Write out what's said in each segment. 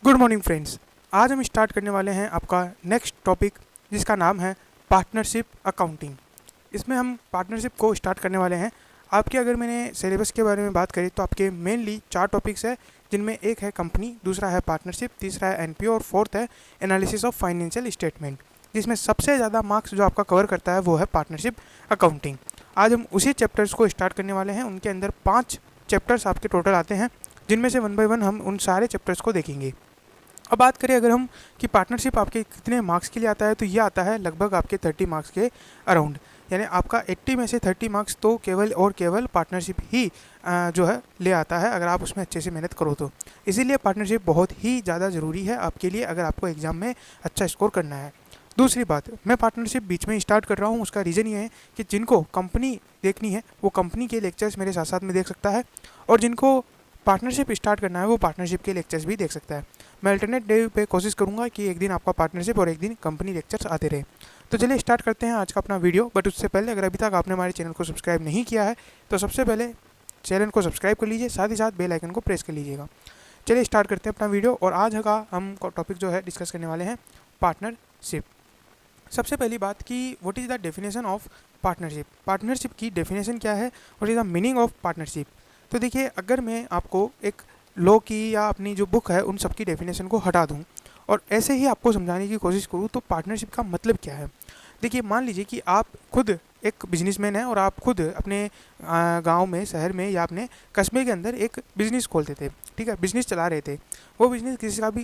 Good morning friends. आज हम start करने वाले हैं आपका नेक्स्ट टॉपिक, जिसका नाम है पार्टनरशिप अकाउंटिंग। इसमें हम पार्टनरशिप को स्टार्ट करने वाले हैं। आपके अगर मैंने सिलेबस के बारे में बात करी तो आपके मेनली 4 टॉपिक्स है, जिनमें एक है कंपनी, दूसरा है पार्टनरशिप, तीसरा है एनपीओ और फोर्थ है एनालिसिस ऑफ फाइनेंशियल स्टेटमेंट। जिसमें सबसे ज़्यादा मार्क्स जो आपका कवर करता है वो है पार्टनरशिप अकाउंटिंग। आज हम उसी चैप्टर्स को स्टार्ट करने वाले हैं। उनके अंदर 5 चैप्टर्स आपके टोटल आते हैं, जिनमें से 1 बाय 1 हम उन सारे चैप्टर्स को देखेंगे। अब बात करें अगर हम कि पार्टनरशिप आपके कितने मार्क्स के लिए आता है, तो ये आता है लगभग आपके 30 मार्क्स के अराउंड। यानी आपका 80 में से 30 मार्क्स तो केवल और केवल पार्टनरशिप ही जो है ले आता है, अगर आप उसमें अच्छे से मेहनत करो तो। इसीलिए पार्टनरशिप बहुत ही ज़्यादा ज़रूरी है आपके लिए, अगर आपको एग्ज़ाम में अच्छा स्कोर करना है। दूसरी बात, मैं पार्टनरशिप बीच में स्टार्ट कर रहा हूँ, उसका रीज़न ये है कि जिनको कंपनी देखनी है वो कंपनी के लेक्चर्स मेरे साथ साथ में देख सकता है, और जिनको पार्टनरशिप स्टार्ट करना है वो पार्टनरशिप के लेक्चर्स भी देख सकता है। मैं अल्टरनेट डे पे कोशिश करूंगा कि एक दिन आपका पार्टनरशिप और एक दिन कंपनी लेक्चर्स आते रहे। तो चलिए स्टार्ट करते हैं आज का अपना वीडियो। बट उससे पहले अगर अभी तक आपने हमारे चैनल को सब्सक्राइब नहीं किया है तो सबसे पहले चैनल को सब्सक्राइब कर लीजिए, साथ ही साथ बेल आइकन को प्रेस कर लीजिएगा। चलिए स्टार्ट करते हैं अपना वीडियो। और आज का हम टॉपिक जो है डिस्कस करने वाले हैं पार्टनरशिप। सबसे पहली बात कि what is the definition of partnership. Partnership की डेफिनेशन क्या है, what is the meaning of partnership. तो देखिए, अगर मैं आपको एक लॉ की या अपनी जो बुक है उन सब की डेफिनेशन को हटा दूं और ऐसे ही आपको समझाने की कोशिश करूं तो पार्टनरशिप का मतलब क्या है। देखिए, मान लीजिए कि आप खुद एक बिजनेसमैन हैं और आप खुद अपने गांव में, शहर में या अपने कस्बे के अंदर एक बिज़नेस खोलते थे, ठीक है, बिज़नेस चला रहे थे। वो बिज़नेस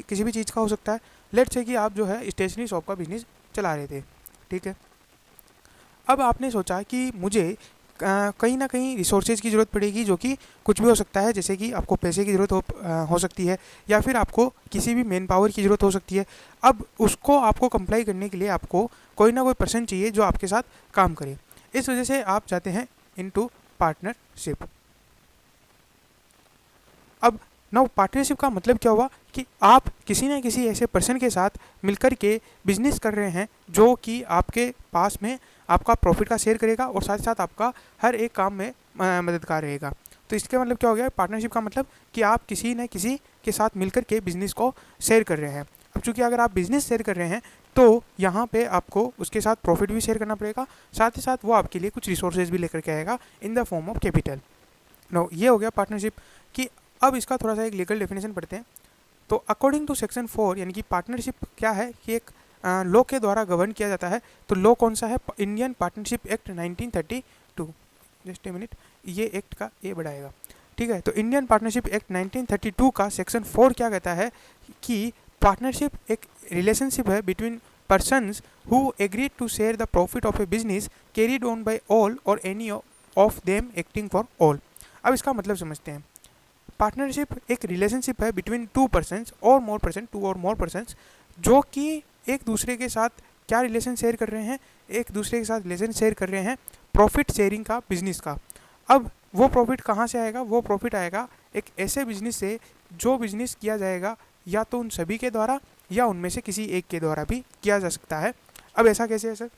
किसी भी चीज़ का हो सकता है। लेट्स से कि आप जो है स्टेशनरी शॉप का बिज़नेस चला रहे थे, ठीक है। अब आपने सोचा कि मुझे कहीं ना कहीं रिसोर्सेज की ज़रूरत पड़ेगी, जो कि कुछ भी हो सकता है, जैसे कि आपको पैसे की ज़रूरत हो सकती है, या फिर आपको किसी भी मैन पावर की ज़रूरत हो सकती है। अब उसको आपको कंप्लाई करने के लिए आपको कोई ना कोई पर्सन चाहिए जो आपके साथ काम करे। इस वजह से आप जाते हैं इनटू पार्टनरशिप। अब नाउ पार्टनरशिप का मतलब क्या हुआ कि आप किसी न किसी ऐसे पर्सन के साथ मिलकर के बिजनेस कर रहे हैं, जो कि आपके पास में आपका प्रॉफिट का शेयर करेगा और साथ ही साथ आपका हर एक काम में मददगार रहेगा। तो इसका मतलब क्या हो गया, पार्टनरशिप का मतलब कि आप किसी न किसी के साथ मिलकर के बिजनेस को शेयर कर रहे हैं। अब चूंकि अगर आप बिजनेस शेयर कर रहे हैं तो यहाँ पे आपको उसके साथ प्रॉफिट भी शेयर करना पड़ेगा, साथ ही साथ वो आपके लिए कुछ रिसोर्सेज भी लेकर के आएगा in the form of capital. No, ये हो गया पार्टनरशिप की। अब इसका थोड़ा सा एक लीगल डेफिनेशन पढ़ते हैं। तो अकॉर्डिंग टू सेक्शन 4, यानी कि पार्टनरशिप क्या है कि एक लॉ के द्वारा गवर्न किया जाता है। तो लॉ कौन सा है, Indian partnership act 1932। Just a minute, ये एक्ट का ये बढ़ाएगा, ठीक है। तो इंडियन पार्टनरशिप एक्ट 1932 का सेक्शन 4 क्या कहता है कि पार्टनरशिप एक रिलेशनशिप है between persons who agree to share the profit of a business carried on by all or any of them acting for all. अब इसका मतलब समझते हैं। पार्टनरशिप एक रिलेशनशिप है बिटवीन टू पर्सन्स और मोर पर्सन, टू और मोर पर्सन्स, जो कि एक दूसरे के साथ क्या रिलेशन शेयर कर रहे हैं, एक दूसरे के साथ रिलेशन शेयर कर रहे हैं प्रॉफिट शेयरिंग का, बिजनेस का। अब वो प्रॉफिट कहाँ से आएगा, वो प्रॉफिट आएगा एक ऐसे बिजनेस से जो बिजनेस किया जाएगा या तो उन सभी के द्वारा या उनमें से किसी एक के द्वारा भी किया जा सकता है। अब ऐसा कैसे है सर?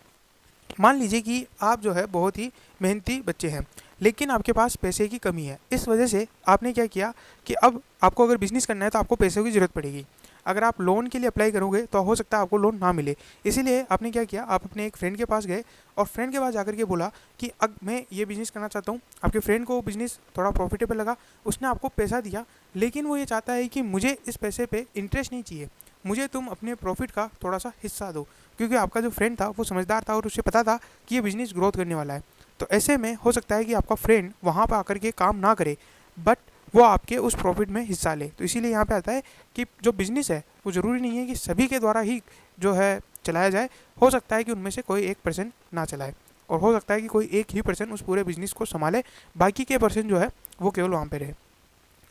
मान लीजिए कि आप जो है बहुत ही मेहनती बच्चे हैं, लेकिन आपके पास पैसे की कमी है। इस वजह से आपने क्या किया कि अब आपको अगर बिजनेस करना है तो आपको पैसों की ज़रूरत पड़ेगी। अगर आप लोन के लिए अप्लाई करोगे तो हो सकता है आपको लोन ना मिले। इसीलिए आपने क्या किया, आप अपने एक फ्रेंड के पास गए और फ्रेंड के पास जाकर के बोला कि अब मैं ये बिज़नेस करना चाहता हूँ। आपके फ्रेंड को बिज़नेस थोड़ा प्रॉफिटेबल लगा, उसने आपको पैसा दिया, लेकिन वो ये चाहता है कि मुझे इस पैसे पे इंटरेस्ट नहीं चाहिए, मुझे तुम अपने प्रॉफिट का थोड़ा सा हिस्सा दो। क्योंकि आपका जो फ्रेंड था वो समझदार था और उसे पता था कि ये बिज़नेस ग्रोथ करने वाला है। तो ऐसे में हो सकता है कि आपका फ्रेंड वहाँ पर आकर के काम ना करे, बट वो आपके उस प्रॉफिट में हिस्सा ले। तो इसीलिए यहाँ पे आता है कि जो बिज़नेस है वो ज़रूरी नहीं है कि सभी के द्वारा ही जो है चलाया जाए। हो सकता है कि उनमें से कोई एक पर्सन ना चलाए, और हो सकता है कि कोई एक ही पर्सन उस पूरे बिज़नेस को संभाले, बाकी के पर्सन जो है वो केवल वहाँ पे रहे।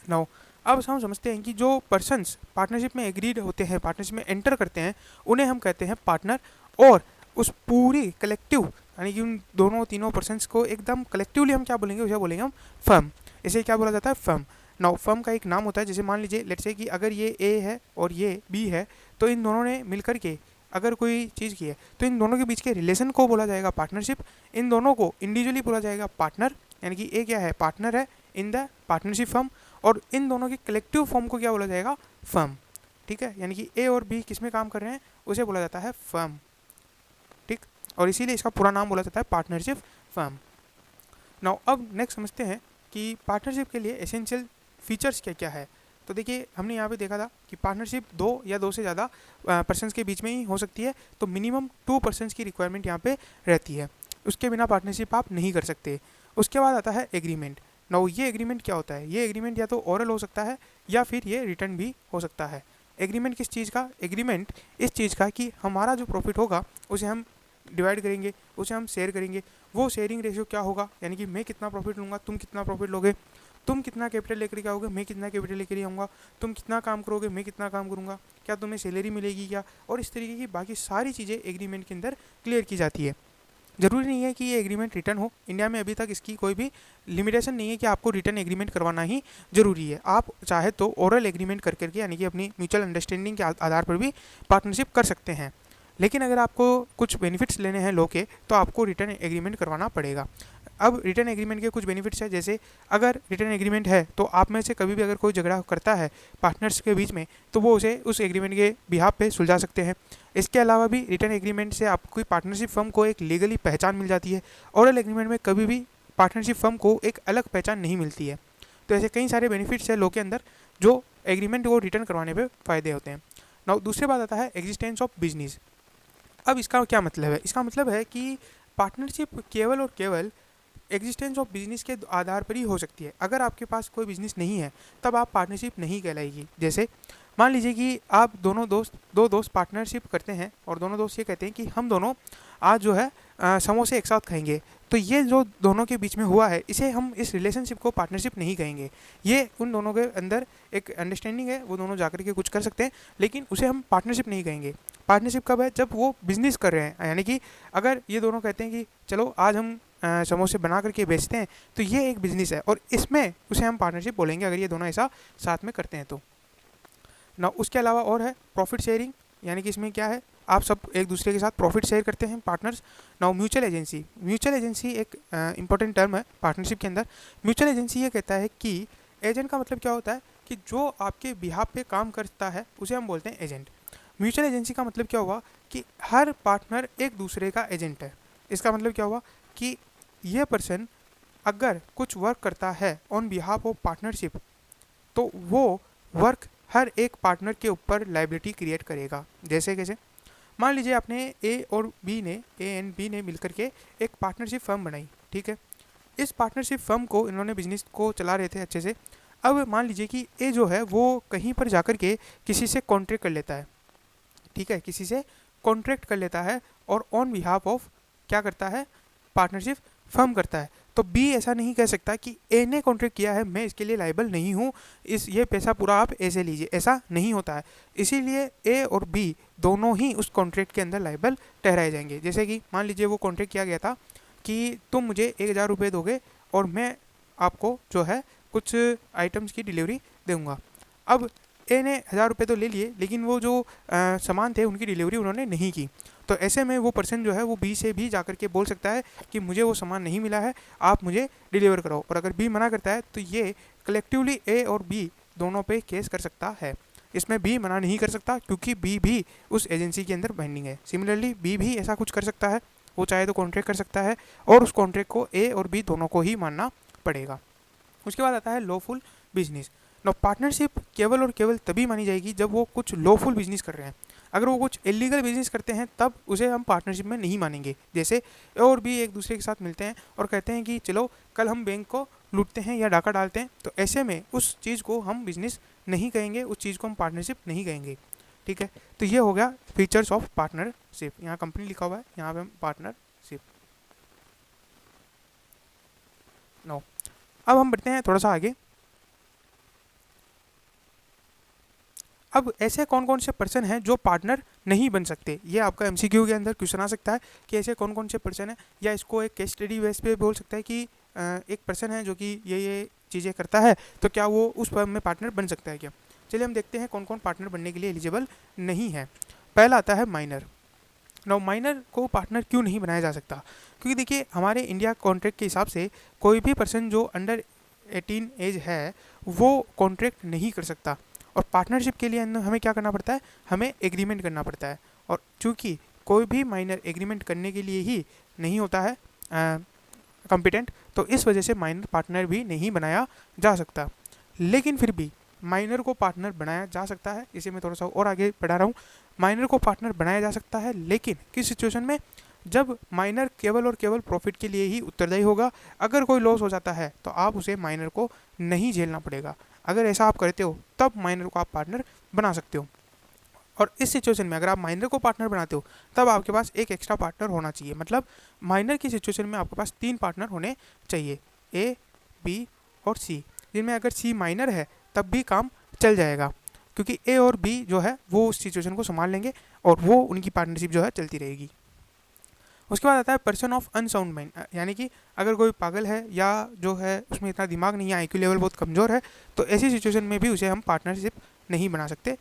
नाउ अब हम समझते हैं कि जो पर्सन्स पार्टनरशिप में एग्रीड होते हैं, पार्टनरशिप में एंटर करते हैं, उन्हें हम कहते हैं पार्टनर। और उस पूरी कलेक्टिव, यानी कि उन दोनों तीनों पर्सन्स को एकदम कलेक्टिवली हम क्या बोलेंगे, उसे बोलेंगे हम फर्म। इसे क्या बोला जाता है, फर्म। नाउ फर्म का एक नाम होता है, जैसे मान लीजिए लेट्स से कि अगर ये ए है और ये बी है, तो इन दोनों ने मिलकर के अगर कोई चीज़ की है तो इन दोनों के बीच के रिलेशन को बोला जाएगा पार्टनरशिप। इन दोनों को इंडिविजुअली बोला जाएगा पार्टनर, यानी कि ए क्या है, पार्टनर है इन द पार्टनरशिप फर्म, और इन दोनों के कलेक्टिव फॉर्म को क्या बोला जाएगा, फर्म। ठीक है, यानी कि ए और बी किस में काम कर रहे हैं, उसे बोला जाता है फर्म, ठीक, और इसीलिए इसका पूरा नाम बोला जाता है पार्टनरशिप फर्म। नाउ अब नेक्स्ट समझते हैं कि पार्टनरशिप के लिए एसेंशियल फीचर्स क्या क्या है। तो देखिए हमने यहाँ पे देखा था कि पार्टनरशिप 2 या 2 से ज़्यादा पर्सन्स के बीच में ही हो सकती है, तो मिनिमम 2 पर्सन्स की रिक्वायरमेंट यहाँ पे रहती है, उसके बिना पार्टनरशिप आप नहीं कर सकते। उसके बाद आता है एग्रीमेंट। नाउ ये एग्रीमेंट क्या होता है, ये एग्रीमेंट या तो ओरल हो सकता है या फिर ये रिटर्न भी हो सकता है। एग्रीमेंट किस चीज़ का, एग्रीमेंट इस चीज़ का कि हमारा जो प्रॉफिट होगा उसे हम डिवाइड करेंगे, उसे हम शेयर करेंगे। वो शेयरिंग रेशियो क्या होगा, यानी कि मैं कितना प्रॉफिट लूँगा, तुम कितना प्रॉफिट लोगे, तुम कितना कैपिटल लेकर के आओगे, मैं कितना कैपिटल लेकर आऊँगा, तुम कितना काम करोगे, मैं कितना काम करूँगा, क्या तुम्हें सैलरी मिलेगी क्या, और इस तरीके की बाकी सारी चीज़ें एग्रीमेंट के अंदर क्लियर की जाती है। ज़रूरी नहीं है कि ये एग्रीमेंट रिटर्न हो, इंडिया में अभी तक इसकी कोई भी लिमिटेशन नहीं है कि आपको रिटर्न एग्रीमेंट करवाना ही ज़रूरी है। आप चाहे तो ओरल एग्रीमेंट कर करके, यानी कि अपनी म्यूचुअल अंडरस्टैंडिंग के आधार पर भी पार्टनरशिप कर सकते हैं, लेकिन अगर आपको कुछ बेनिफिट्स लेने हैं लो के, तो आपको रिटर्न एग्रीमेंट करवाना पड़ेगा। अब रिटर्न एग्रीमेंट के कुछ बेनिफिट्स हैं, जैसे अगर रिटर्न एग्रीमेंट है तो आप में से कभी भी अगर कोई झगड़ा करता है पार्टनर्स के बीच में, तो वो उसे उस एग्रीमेंट के बिहाफ पे सुलझा सकते हैं। इसके अलावा भी रिटर्न एग्रीमेंट से आपकी पार्टनरशिप फर्म को एक लीगली पहचान मिल जाती है। ओरल एग्रीमेंट में कभी भी पार्टनरशिप फर्म को एक अलग पहचान नहीं मिलती है। तो ऐसे कई सारे बेनिफिट्स है लो के अंदर जो एग्रीमेंट को रिटर्न करवाने पर फ़ायदे होते हैं। नाउ दूसरी बात आता है एग्जिस्टेंस ऑफ बिजनेस। अब इसका क्या मतलब है, इसका मतलब है कि पार्टनरशिप केवल और केवल एग्जिस्टेंस ऑफ बिजनेस के आधार पर ही हो सकती है। अगर आपके पास कोई बिजनेस नहीं है तब आप पार्टनरशिप नहीं कहलाएगी। जैसे मान लीजिए कि आप दो दोस्त पार्टनरशिप करते हैं और दोनों दोस्त ये कहते हैं कि हम दोनों आज जो है समोसे एक साथ खाएंगे, तो ये जो दोनों के बीच में हुआ है इसे हम इस रिलेशनशिप को पार्टनरशिप नहीं कहेंगे। ये उन दोनों के अंदर एक अंडरस्टैंडिंग है, वो दोनों जाकर के कुछ कर सकते हैं, लेकिन उसे हम पार्टनरशिप नहीं कहेंगे। पार्टनरशिप कब है, जब वो बिजनेस कर रहे हैं, यानी कि अगर ये दोनों कहते हैं कि चलो आज हम समोसे बना करके बेचते हैं, तो ये एक बिजनेस है और इसमें उसे हम पार्टनरशिप बोलेंगे अगर ये दोनों ऐसा साथ में करते हैं तो। ना उसके अलावा और है प्रॉफिट शेयरिंग, यानी कि इसमें क्या है, आप सब एक दूसरे के साथ प्रॉफिट शेयर करते हैं partners. Now mutual agency, mutual agency एक इंपॉर्टेंट टर्म है पार्टनरशिप के अंदर। म्यूचुअल एजेंसी ये कहता है कि एजेंट का मतलब क्या होता है कि जो आपके बिहाफ पे काम करता है उसे हम बोलते हैं एजेंट। म्यूचुअल एजेंसी का मतलब क्या हुआ कि हर पार्टनर एक दूसरे का एजेंट है। इसका मतलब क्या हुआ कि ये पर्सन अगर कुछ वर्क करता है ऑन बिहाफ ऑफ पार्टनरशिप, तो वो वर्क हर एक पार्टनर के ऊपर लायबिलिटी क्रिएट करेगा। जैसे कैसे, मान लीजिए आपने ए एंड बी ने मिलकर के एक पार्टनरशिप फर्म बनाई, ठीक है। इस पार्टनरशिप फर्म को इन्होंने बिजनेस को चला रहे थे अच्छे से। अब मान लीजिए कि ए जो है वो कहीं पर जाकर के किसी से कॉन्ट्रैक्ट कर लेता है, ठीक है, किसी से कॉन्ट्रैक्ट कर लेता है और ऑन बिहाफ ऑफ क्या करता है, पार्टनरशिप फर्म करता है। तो बी ऐसा नहीं कह सकता कि ए ने कॉन्ट्रैक्ट किया है, मैं इसके लिए लायबल नहीं हूँ, ये पैसा पूरा आप ए से लीजिए, ऐसा नहीं होता है। इसीलिए ए और बी दोनों ही उस कॉन्ट्रैक्ट के अंदर लायबल ठहराए जाएंगे। जैसे कि मान लीजिए वो कॉन्ट्रैक्ट किया गया था कि तुम मुझे 1000 रुपये दोगे और मैं आपको जो है कुछ आइटम्स की डिलीवरी दूंगा। अब ए ने 1000 रुपये तो ले लिए, लेकिन वो जो सामान थे उनकी डिलीवरी उन्होंने नहीं की। तो ऐसे में वो पर्सन जो है वो बी से भी जाकर के बोल सकता है कि मुझे वो सामान नहीं मिला है, आप मुझे डिलीवर कराओ। और अगर बी मना करता है तो ये कलेक्टिवली ए और बी दोनों पे केस कर सकता है। इसमें बी मना नहीं कर सकता क्योंकि बी भी उस एजेंसी के अंदर बाइंडिंग है। सिमिलरली बी भी ऐसा कुछ कर सकता है, वो चाहे तो कॉन्ट्रैक्ट कर सकता है और उस कॉन्ट्रैक्ट को ए और बी दोनों को ही मानना पड़ेगा। उसके बाद आता है लॉफुल बिजनेस। नो पार्टनरशिप केवल और केवल तभी मानी जाएगी जब वो कुछ लॉफुल बिजनेस कर रहे हैं। अगर वो कुछ इलीगल बिजनेस करते हैं तब उसे हम पार्टनरशिप में नहीं मानेंगे। जैसे ए और बी एक दूसरे के साथ मिलते हैं और कहते हैं कि चलो कल हम बैंक को लूटते हैं या डाका डालते हैं, तो ऐसे में उस चीज़ को हम बिजनेस नहीं कहेंगे, उस चीज़ को हम पार्टनरशिप नहीं कहेंगे, ठीक है। तो ये हो गया फीचर्स ऑफ पार्टनरशिप। यहाँ कंपनी लिखा हुआ है, यहाँ पे हम पार्टनरशिप। नो अब हम बढ़ते हैं थोड़ा सा आगे। अब ऐसे कौन कौन से पर्सन हैं जो पार्टनर नहीं बन सकते, ये आपका एमसीक्यू के अंदर क्वेश्चन आ सकता है कि ऐसे कौन कौन से पर्सन हैं, या इसको एक केस स्टडी बेस पे बोल सकता है कि एक पर्सन है जो कि ये चीज़ें करता है, तो क्या वो उस फर्म में पार्टनर बन सकता है क्या। चलिए हम देखते हैं कौन कौन पार्टनर बनने के लिए एलिजिबल नहीं है। पहला आता है माइनर। नाउ माइनर को पार्टनर क्यों नहीं बनाया जा सकता, क्योंकि देखिए हमारे इंडिया कॉन्ट्रैक्ट के हिसाब से कोई भी पर्सन जो अंडर 18 एज है वो कॉन्ट्रैक्ट नहीं कर सकता। और पार्टनरशिप के लिए हमें क्या करना पड़ता है, हमें एग्रीमेंट करना पड़ता है। और चूँकि कोई भी माइनर एग्रीमेंट करने के लिए ही नहीं होता है कॉम्पिटेंट, तो इस वजह से माइनर पार्टनर भी नहीं बनाया जा सकता। लेकिन फिर भी माइनर को पार्टनर बनाया जा सकता है, इसे मैं थोड़ा सा और आगे बढ़ा रहा हूँ। माइनर को पार्टनर बनाया जा सकता है, लेकिन किस सिचुएशन में, जब माइनर केवल और केवल प्रॉफिट के लिए ही उत्तरदायी होगा। अगर कोई लॉस हो जाता है तो आप उसे माइनर को नहीं झेलना पड़ेगा। अगर ऐसा आप करते हो तब माइनर को आप पार्टनर बना सकते हो। और इस सिचुएशन में अगर आप माइनर को पार्टनर बनाते हो तब आपके पास एक एक्स्ट्रा पार्टनर होना चाहिए। मतलब माइनर की सिचुएशन में आपके पास 3 पार्टनर होने चाहिए, ए, बी और सी, जिनमें अगर सी माइनर है तब भी काम चल जाएगा, क्योंकि ए और बी जो है वो उस सिचुएशन को संभाल लेंगे और वो उनकी पार्टनरशिप जो है चलती रहेगी। उसके बाद आता है पर्सन ऑफ अनसाउंड माइंड, यानी कि अगर कोई पागल है या जो है उसमें इतना दिमाग नहीं है, आईक्यू लेवल बहुत कमज़ोर है, तो ऐसी सिचुएशन में भी उसे हम पार्टनरशिप नहीं बना सकते।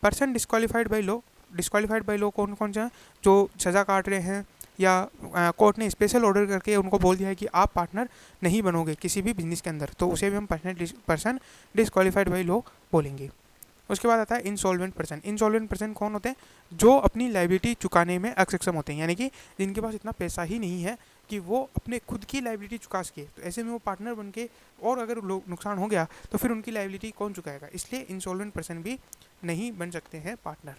Person disqualified by law, disqualified by law कौन कौन से हैं, जो सज़ा काट रहे हैं या कोर्ट ने स्पेशल ऑर्डर करके उनको बोल दिया है कि आप पार्टनर नहीं बनोगे किसी भी बिजनेस के अंदर, तो उसे भी हम पर्सन डिस्क्वालीफाइड बाई लॉ बोलेंगे। उसके बाद आता है इंसॉल्वेंट पर्सन। इंसॉल्वेंट पर्सन कौन होते हैं, जो अपनी लायबिलिटी चुकाने में अक्षम होते हैं, यानी कि जिनके पास इतना पैसा ही नहीं है कि वो अपने खुद की लायबिलिटी चुका सके। तो ऐसे में वो पार्टनर बन के, और अगर नुकसान हो गया तो फिर उनकी लायबिलिटी कौन चुकाएगा, इसलिए इंसॉल्वेंट पर्सन भी नहीं बन सकते हैं पार्टनर।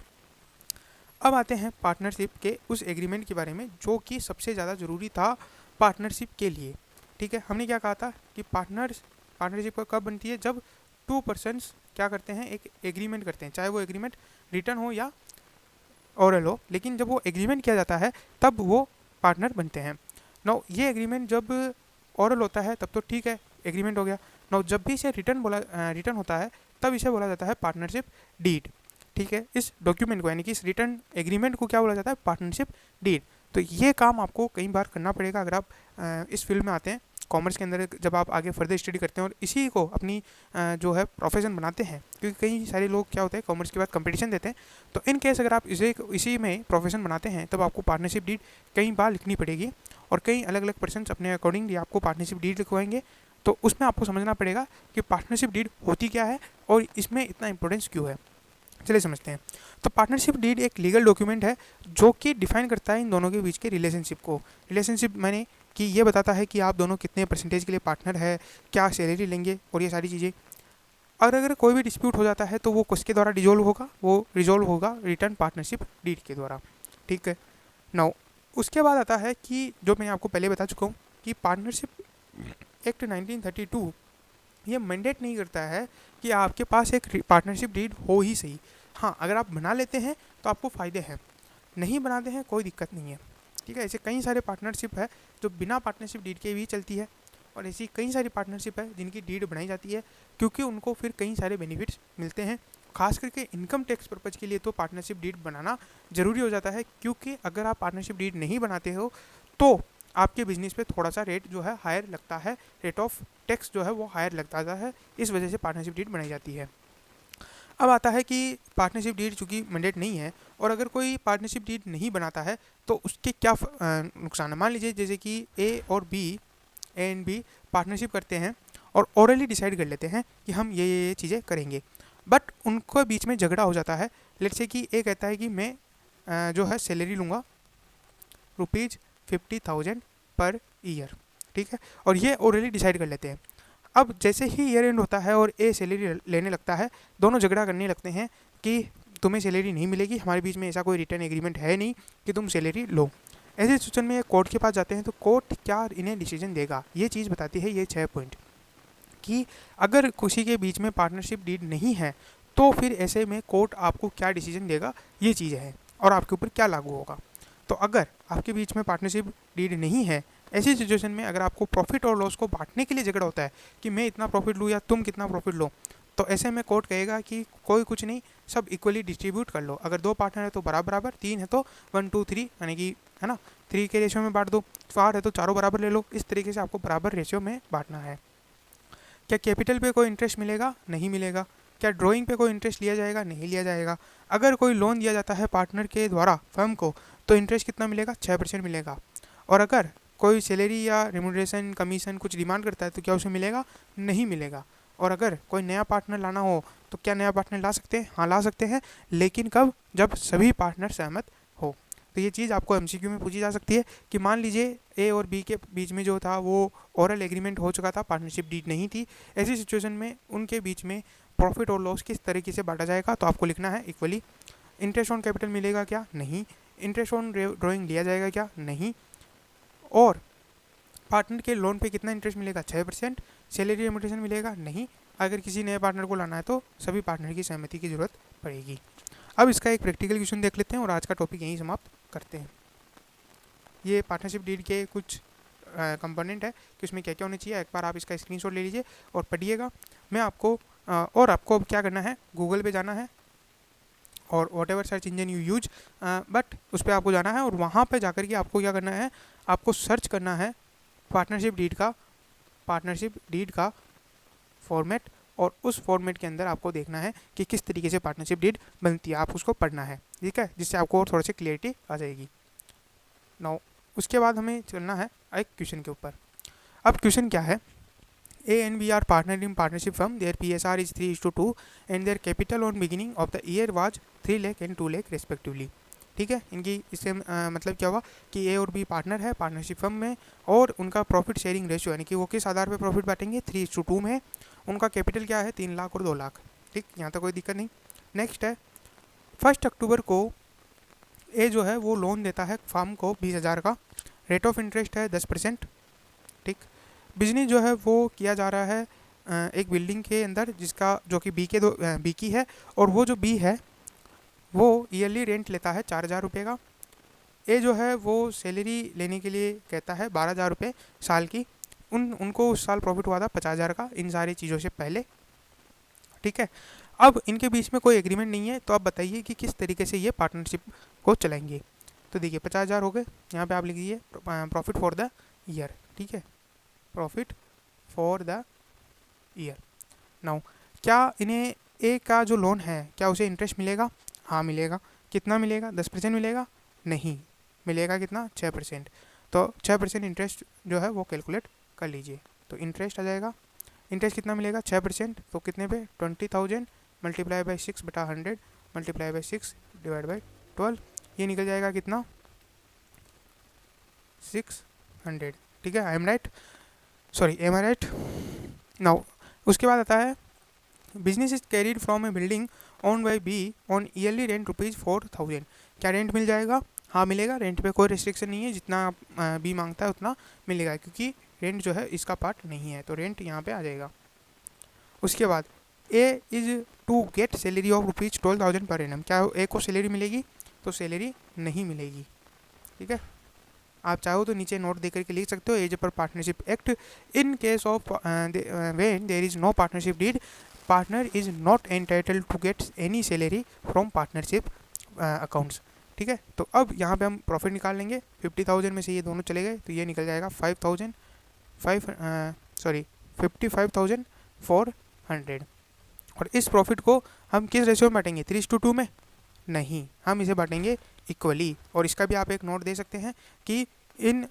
अब आते हैं पार्टनरशिप के उस एग्रीमेंट के बारे में जो कि सबसे ज़्यादा ज़रूरी था पार्टनरशिप के लिए। ठीक है, हमने क्या कहा था कि पार्टनरशिप कब बनती है, जब 2 पर्सन्स क्या करते हैं, एक एग्रीमेंट करते हैं, चाहे वो एग्रीमेंट रिटन हो या ओरल हो, लेकिन जब वो एग्रीमेंट किया जाता है तब वो पार्टनर बनते हैं। नो ये एग्रीमेंट जब ओरल होता है तब तो ठीक है, एग्रीमेंट हो गया। नो जब भी इसे रिटर्न होता है तब इसे बोला जाता है पार्टनरशिप डीड। ठीक है, इस डॉक्यूमेंट को यानी कि इस रिटर्न एग्रीमेंट को क्या बोला जाता है, पार्टनरशिप डीड। तो ये काम आपको कई बार करना पड़ेगा अगर आप इस फील्ड में आते हैं कॉमर्स के अंदर, जब आप आगे फर्दर स्टडी करते हैं और इसी को अपनी जो है प्रोफेशन बनाते हैं, क्योंकि कई सारे लोग क्या होते हैं कॉमर्स के बाद कंपटीशन देते हैं। तो इन केस अगर आप इसी में प्रोफेशन बनाते हैं तब आपको पार्टनरशिप डीड कई बार लिखनी पड़ेगी और कई अलग अलग पर्सन अपने अकॉर्डिंगली आपको पार्टनरशिप डीड लिखवाएंगे। तो उसमें आपको समझना पड़ेगा कि पार्टनरशिप डीड होती क्या है और इसमें इतना इंपॉर्टेंस क्यों है। चलिए समझते हैं। तो पार्टनरशिप डीड एक लीगल डॉक्यूमेंट है जो कि डिफाइन करता है इन दोनों के बीच के रिलेशनशिप को। रिलेशनशिप मैंने कि ये बताता है कि आप दोनों कितने परसेंटेज के लिए पार्टनर है, क्या सैलरी लेंगे और ये सारी चीज़ें। और अगर कोई भी डिस्प्यूट हो जाता है तो वो किसके द्वारा डिजोल्व होगा, वो रिजोल्व होगा रिटर्न पार्टनरशिप डीड के द्वारा। ठीक है, नाउ उसके बाद आता है कि जो मैं आपको पहले बता चुका हूँ कि पार्टनरशिप एक्ट 1932 ये मैंडेट नहीं करता है कि आपके पास एक पार्टनरशिप डीड हो ही सही। हाँ, अगर आप बना लेते हैं तो आपको फ़ायदे हैं, नहीं बनाते हैं कोई दिक्कत नहीं है। ठीक है, ऐसे कई सारे पार्टनरशिप है जो बिना पार्टनरशिप डीड के भी चलती है और ऐसी कई सारी पार्टनरशिप है जिनकी डीड बनाई जाती है क्योंकि उनको फिर कई सारे बेनिफिट्स मिलते हैं। खास करके इनकम टैक्स पर्पज़ के लिए तो पार्टनरशिप डीड बनाना ज़रूरी हो जाता है, क्योंकि अगर आप पार्टनरशिप डीड नहीं बनाते हो तो आपके बिजनेस पे थोड़ा सा रेट जो है हायर लगता है, रेट ऑफ टैक्स जो है वो हायर लगता है। इस वजह से पार्टनरशिप डीड बनाई जाती है। अब आता है कि पार्टनरशिप डीड चूँकि मैंडेट नहीं है और अगर कोई पार्टनरशिप डीड नहीं बनाता है तो उसके क्या नुकसान है। मान लीजिए जैसे कि ए एंड बी पार्टनरशिप करते हैं और ओरली डिसाइड कर लेते हैं कि हम ये चीज़ें करेंगे, बट उनको बीच में झगड़ा हो जाता है। लेट्स से कि ए कहता है कि मैं जो है सैलरी लूँगा ₹50,000 पर ईयर। ठीक है, और ये ओरली डिसाइड कर लेते हैं। अब जैसे ही ईयर एंड होता है और ए सैलरी लेने लगता है, दोनों झगड़ा करने लगते हैं कि तुम्हें सैलरी नहीं मिलेगी, हमारे बीच में ऐसा कोई रिटर्न एग्रीमेंट है नहीं कि तुम सैलरी लो। ऐसे सिचुएशन में कोर्ट के पास जाते हैं तो कोर्ट क्या इन्हें डिसीजन देगा, ये चीज़ बताती है ये 6 पॉइंट कि अगर किसी के बीच में पार्टनरशिप डीड नहीं है तो फिर ऐसे में कोर्ट आपको क्या डिसीजन देगा, ये चीज़ है और आपके ऊपर क्या लागू होगा। तो अगर आपके बीच में पार्टनरशिप डीड नहीं है, ऐसी सिचुएशन में अगर आपको प्रॉफिट और लॉस को बांटने के लिए झगड़ा होता है कि मैं इतना प्रॉफिट लूँ या तुम कितना प्रॉफिट लो, तो ऐसे में कोर्ट कहेगा कि कोई कुछ नहीं, सब इक्वली डिस्ट्रीब्यूट कर लो। अगर 2 पार्टनर है तो बराबर, 3 है तो 1 2 3 यानी कि है ना 3 के रेशियो में बांट दो, 4 है तो चारों बराबर ले लो। इस तरीके से आपको बराबर रेशियो में बांटना है। क्या कैपिटल पे कोई इंटरेस्ट मिलेगा? नहीं मिलेगा। क्या ड्राइंग पे कोई इंटरेस्ट लिया जाएगा? नहीं लिया जाएगा। अगर कोई लोन दिया जाता है पार्टनर के द्वारा फर्म को तो इंटरेस्ट कितना मिलेगा? 6% मिलेगा। और अगर कोई सैलरी या रिम्यूनरेशन कमीशन कुछ डिमांड करता है तो क्या उसे मिलेगा? नहीं मिलेगा। और अगर कोई नया पार्टनर लाना हो तो क्या नया पार्टनर ला सकते हैं? हाँ ला सकते हैं, लेकिन कब? जब सभी पार्टनर सहमत हो। तो ये चीज़ आपको एमसीक्यू में पूछी जा सकती है कि मान लीजिए ए और बी के बीच में जो था वो ओरल एग्रीमेंट हो चुका था, पार्टनरशिप डीड नहीं थी। ऐसी सिचुएशन में उनके बीच में प्रॉफिट और लॉस किस तरीके से बांटा जाएगा? तो आपको लिखना है इक्वली। इंटरेस्ट ऑन कैपिटल मिलेगा क्या? नहीं। इंटरेस्ट ऑन ड्राइंग लिया जाएगा क्या? नहीं। और पार्टनर के लोन पे कितना इंटरेस्ट मिलेगा? 6%। सैलरी रेमुनरेशन मिलेगा? नहीं। अगर किसी नए पार्टनर को लाना है तो सभी पार्टनर की सहमति की जरूरत पड़ेगी। अब इसका एक प्रैक्टिकल क्वेश्चन देख लेते हैं और आज का टॉपिक यहीं समाप्त करते हैं। ये पार्टनरशिप डीड के कुछ कंपोनेंट है कि उसमें क्या क्या होना चाहिए। एक बार आप इसका स्क्रीनशॉट ले लीजिए और पढ़िएगा। मैं आपको और आपको अब क्या करना है, गूगल पे जाना है और what ever search engine you use, but उस पर आपको जाना है और वहाँ पे जाकर के आपको क्या करना है, आपको सर्च करना है पार्टनरशिप डीड का फॉर्मेट, और उस फॉर्मेट के अंदर आपको देखना है कि किस तरीके से पार्टनरशिप डीड बनती है। आप उसको पढ़ना है, ठीक है, जिससे आपको और थोड़ी सी क्लियरिटी आ जाएगी। नाउ उसके बाद हमें चलना है एक क्वेश्चन के ऊपर। अब क्वेश्चन क्या है, A and B are partnered in partnership firm. Their PSR is 3:2 and their capital on beginning of the year was 3 lakh and 2 lakh respectively. ठीक है, इनकी इससे मतलब क्या हुआ कि ए और बी पार्टनर है पार्टनरशिप फर्म में, और उनका प्रॉफिट शेयरिंग रेशियो यानी कि वो किस आधार पे प्रॉफिट बांटेंगे? 3:2 में। उनका कैपिटल क्या है? 3 लाख और 2 लाख। ठीक, यहाँ तक कोई दिक्कत नहीं। नेक्स्ट है 1 अक्टूबर को ए जो है वो लोन देता है फर्म को 20,000 का, रेट ऑफ इंटरेस्ट है 10%। ठीक, बिजनेस जो है वो किया जा रहा है एक बिल्डिंग के अंदर जिसका जो कि बी की है, और वो जो बी है वो ईयरली रेंट लेता है 4,000 रुपये का। ए जो है वो सैलरी लेने के लिए कहता है 12,000 रुपये साल की। उनको उस साल प्रॉफिट हुआ था 50,000 का इन सारी चीज़ों से पहले। ठीक है, अब इनके बीच में कोई एग्रीमेंट नहीं है, तो आप बताइए कि किस तरीके से ये पार्टनरशिप को चलाएंगे। तो देखिए 50,000 हो गए, यहाँ पे आप लिख दीजिए प्रॉफिट फॉर द ईयर। ठीक है, profit for the year. Now क्या इन्हें ए का जो लोन है क्या उसे इंटरेस्ट मिलेगा? हाँ मिलेगा। कितना मिलेगा? 10% मिलेगा? नहीं, मिलेगा कितना? 6%। तो 6% इंटरेस्ट जो है वो कैलकुलेट कर लीजिए। तो इंटरेस्ट आ जाएगा, इंटरेस्ट कितना मिलेगा? 6%। तो कितने पे? 20,000 multiply by 6/100 multiply by 6 divide by 12, ये निकल जाएगा कितना? 600। ठीक है, I am right, sorry am I right? Now उसके बाद आता है business is carried from a building own by B on yearly rent ₹4,000। क्या रेंट मिल जाएगा? हाँ मिलेगा, रेंट पे कोई रिस्ट्रिक्शन नहीं है, जितना बी मांगता है उतना मिलेगा, क्योंकि रेंट जो है इसका पार्ट नहीं है, तो रेंट यहाँ पे आ जाएगा। उसके बाद A is to get salary of ₹12,000 per annum. क्या ए को सैलरी मिलेगी? तो सैलरी नहीं मिलेगी। ठीक है, आप चाहो तो नीचे नोट देकर के लिख सकते हो, as per partnership act in case of when there is no partnership deed partner is not entitled to get any salary from partnership accounts. ठीक है, तो अब यहाँ पे हम प्रॉफिट निकाल लेंगे। 50,000 में से ये दोनों चले गए तो ये निकल जाएगा 55,400। और इस प्रॉफिट को हम किस रेशियो में बांटेंगे? 3:2 में? नहीं, हम इसे बांटेंगे इक्वली। और इसका भी आप एक नोट दे सकते हैं कि in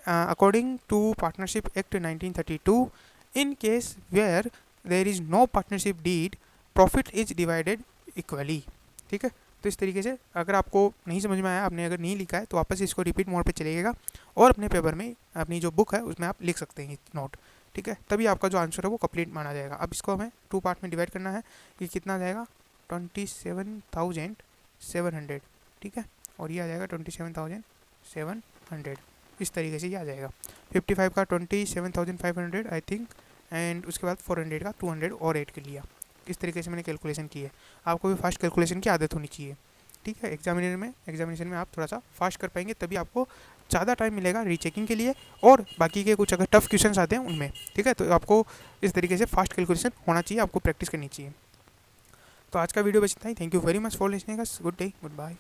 according to partnership act 1932 in case where there is no partnership deed profit is divided equally. ठीक है, तो इस तरीके से अगर आपको नहीं समझ में आया, आपने अगर नहीं लिखा है तो वापस इसको रिपीट मोड पे चलिएगा और अपने पेपर में अपनी जो बुक है उसमें आप लिख सकते हैं नोट। ठीक है, तभी आपका जो आंसर है वो कंप्लीट माना जाएगा। अब इसको हमें 2 पार्ट में डिवाइड करना है। ये कितना आ जाएगा? 27,700। ठीक है, और ये आ जाएगा 27,700। इस तरीके से ये आ जाएगा। 55 का 27,500 आई थिंक, एंड उसके बाद 400 का 200 और 8 के लिया। इस तरीके से मैंने कैलकुलेशन की है। आपको भी फास्ट कैलकुलेशन की आदत होनी चाहिए। ठीक है, एग्जामिनेशन में आप थोड़ा सा फास्ट कर पाएंगे, तभी आपको ज़्यादा टाइम मिलेगा रीचेकिंग के लिए, और बाकी के कुछ अगर टफ क्वेश्चंस आते हैं उनमें। ठीक है, तो आपको इस तरीके से फास्ट कैलकुलेशन होना चाहिए, आपको प्रैक्टिस करनी चाहिए। तो आज का वीडियो बस इतना ही। Thank you very much for listening us. Good day, good bye.